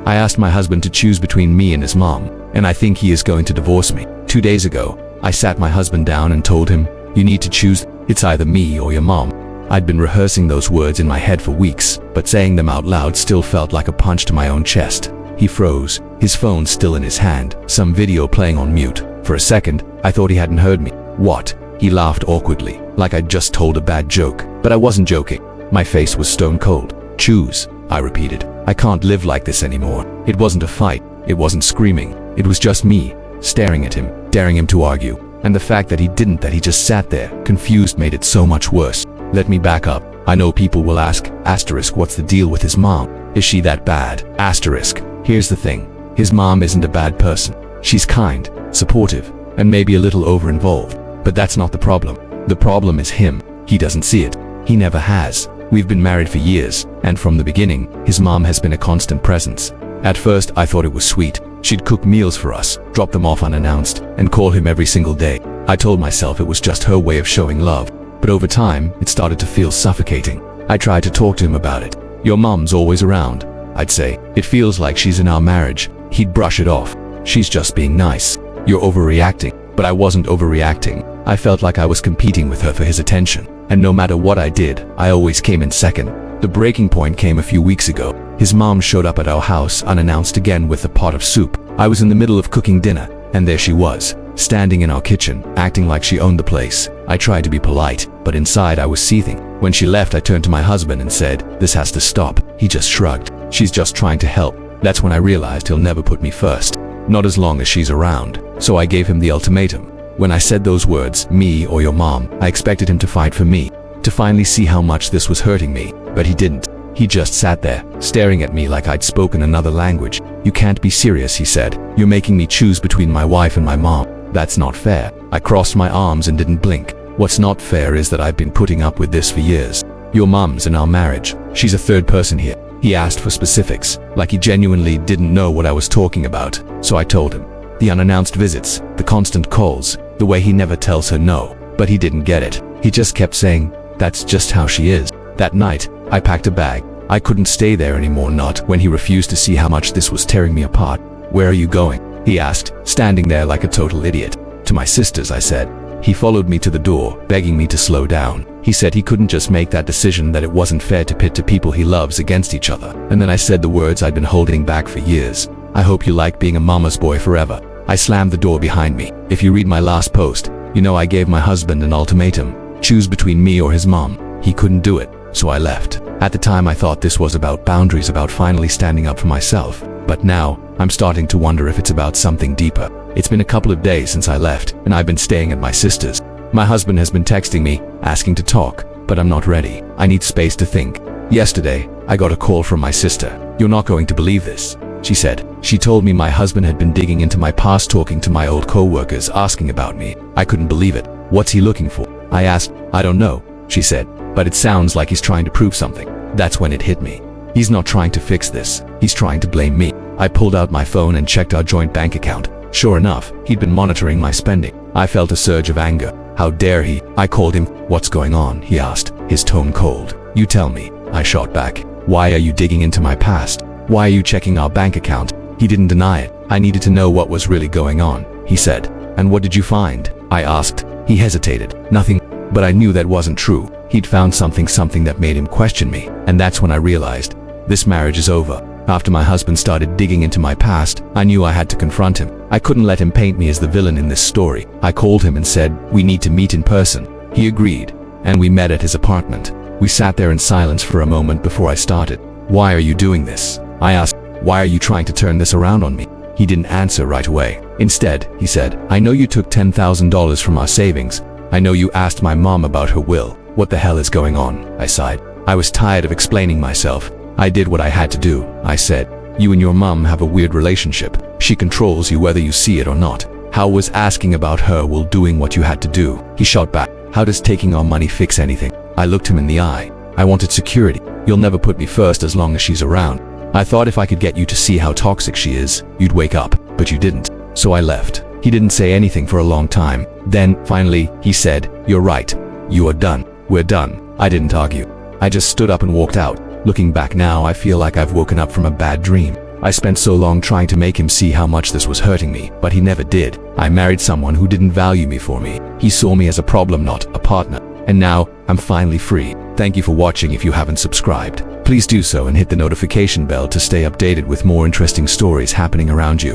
I asked my husband to choose between me and his mom, and I think he is going to divorce me. 2 days ago, I sat my husband down and told him, you need to choose, it's either me or your mom. I'd been rehearsing those words in my head for weeks, but saying them out loud still felt like a punch to my own chest. He froze, his phone still in his hand, some video playing on mute. For a second, I thought he hadn't heard me. What? He laughed awkwardly, like I'd just told a bad joke, but I wasn't joking. My face was stone cold. Choose, I repeated. I can't live like this anymore. It wasn't a fight, it wasn't screaming, it was just me, staring at him, daring him to argue. And the fact that he didn't, that he just sat there, confused, made it so much worse. Let me back up. I know people will ask, asterisk, what's the deal with his mom? Is she that bad? Asterisk. Here's the thing. His mom isn't a bad person. She's kind, supportive, and maybe a little over-involved. But that's not the problem. The problem is him. He doesn't see it. He never has. We've been married for years, and from the beginning, his mom has been a constant presence. At first, I thought it was sweet. She'd cook meals for us, drop them off unannounced, and call him every single day. I told myself it was just her way of showing love. But over time, it started to feel suffocating. I tried to talk to him about it. Your mom's always around, I'd say. It feels like she's in our marriage. He'd brush it off. She's just being nice. You're overreacting. But I wasn't overreacting. I felt like I was competing with her for his attention. And no matter what I did, I always came in second. The breaking point came a few weeks ago. His mom showed up at our house unannounced again with a pot of soup. I was in the middle of cooking dinner, and there she was, standing in our kitchen, acting like she owned the place. I tried to be polite, but inside I was seething. When she left, I turned to my husband and said, this has to stop. He just shrugged. She's just trying to help. That's when I realized he'll never put me first. Not as long as she's around. So I gave him the ultimatum. When I said those words, me or your mom, I expected him to fight for me, to finally see how much this was hurting me, but he didn't. He just sat there, staring at me like I'd spoken another language. You can't be serious, he said. You're making me choose between my wife and my mom. That's not fair. I crossed my arms and didn't blink. What's not fair is that I've been putting up with this for years. Your mom's in our marriage. She's a third person here. He asked for specifics, like he genuinely didn't know what I was talking about. So I told him. The unannounced visits, the constant calls, the way he never tells her no. But he didn't get it. He just kept saying, that's just how she is. That night, I packed a bag. I couldn't stay there anymore, not when he refused to see how much this was tearing me apart. Where are you going? He asked, standing there like a total idiot. To my sister's, I said. He followed me to the door, begging me to slow down. He said he couldn't just make that decision, that it wasn't fair to pit two people he loves against each other. And then I said the words I'd been holding back for years. I hope you like being a mama's boy forever. I slammed the door behind me. If you read my last post, you know I gave my husband an ultimatum. Choose between me or his mom. He couldn't do it, so I left. At the time I thought this was about boundaries, about finally standing up for myself. But now, I'm starting to wonder if it's about something deeper. It's been a couple of days since I left, and I've been staying at my sister's. My husband has been texting me, asking to talk, but I'm not ready. I need space to think. Yesterday, I got a call from my sister. You're not going to believe this, she said. She told me my husband had been digging into my past, talking to my old co-workers, asking about me. I couldn't believe it. What's he looking for? I asked. I don't know, she said, but it sounds like he's trying to prove something. That's when it hit me. He's not trying to fix this. He's trying to blame me. I pulled out my phone and checked our joint bank account. Sure enough, he'd been monitoring my spending. I felt a surge of anger. How dare he? I called him. What's going on? He asked, his tone cold. You tell me. I shot back. Why are you digging into my past? Why are you checking our bank account? He didn't deny it. I needed to know what was really going on, he said. And what did you find? I asked. He hesitated. Nothing. But I knew that wasn't true. He'd found something that made him question me. And that's when I realized, this marriage is over. After my husband started digging into my past, I knew I had to confront him. I couldn't let him paint me as the villain in this story. I called him and said, we need to meet in person. He agreed, and we met at his apartment. We sat there in silence for a moment before I started. Why are you doing this? I asked. Why are you trying to turn this around on me? He didn't answer right away. Instead, he said, I know you took $10,000 from our savings. I know you asked my mom about her will. What the hell is going on? I sighed. I was tired of explaining myself. I did what I had to do, I said. You and your mom have a weird relationship. She controls you whether you see it or not. How was asking about her while doing what you had to do? He shot back. How does taking our money fix anything? I looked him in the eye. I wanted security. You'll never put me first as long as she's around. I thought if I could get you to see how toxic she is, you'd wake up, but you didn't. So I left. He didn't say anything for a long time. Then, finally, he said, you're right. You are done. We're done. I didn't argue. I just stood up and walked out. Looking back now, I feel like I've woken up from a bad dream. I spent so long trying to make him see how much this was hurting me, but he never did. I married someone who didn't value me for me. He saw me as a problem, not a partner. And now, I'm finally free. Thank you for watching. If you haven't subscribed, please do so and hit the notification bell to stay updated with more interesting stories happening around you.